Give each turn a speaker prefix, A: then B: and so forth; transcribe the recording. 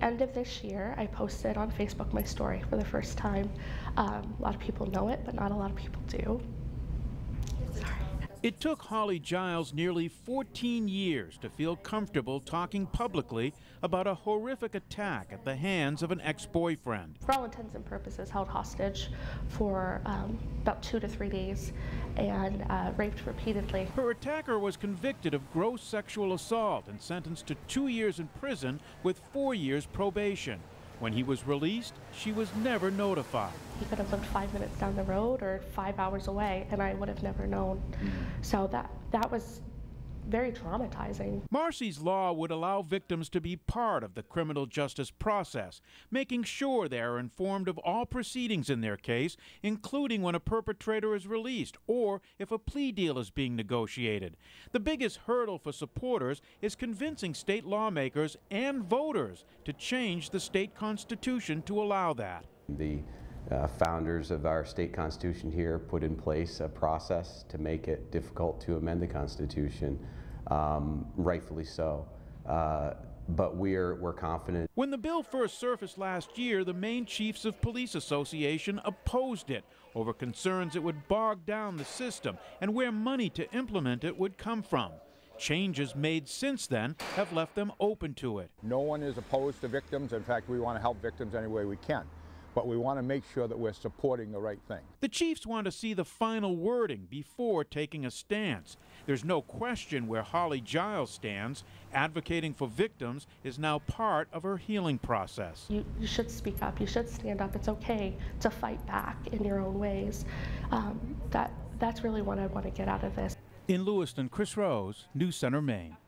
A: end of this year, I posted on Facebook my story for the first time. A lot of people know it, but not a lot of people do. Sorry.
B: It took Holly Giles nearly 14 years to feel comfortable talking publicly about a horrific attack at the hands of an ex-boyfriend.
A: For all intents and purposes, held hostage for about 2 to 3 days and raped repeatedly.
B: Her attacker was convicted of gross sexual assault and sentenced to 2 years in prison with 4 years probation. When he was released, she was never notified.
A: He could have lived 5 minutes down the road or 5 hours away, and I would have never known. So that was very traumatizing.
B: Marsy's law would allow victims to be part of the criminal justice process, making sure they are informed of all proceedings in their case, including when a perpetrator is released or if a plea deal is being negotiated. The biggest hurdle for supporters is convincing state lawmakers and voters to change the state constitution to allow that.
C: The founders of our state constitution here put in place a process to make it difficult to amend the Constitution, rightfully so. But we're confident.
B: When the bill first surfaced last year, the Maine Chiefs of Police Association opposed it over concerns it would bog down the system and where money to implement it would come from. Changes made since then have left them open to it.
D: No one is opposed to victims. In fact, we want to help victims any way we can. But we want to make sure that we're supporting the right thing.
B: The Chiefs want to see the final wording before taking a stance. There's no question where Holly Giles stands. Advocating for victims is now part of her healing process.
A: You should speak up. You should stand up. It's okay to fight back in your own ways. That's really what I want to get out of this.
B: In Lewiston, Chris Rose, News Center, Maine.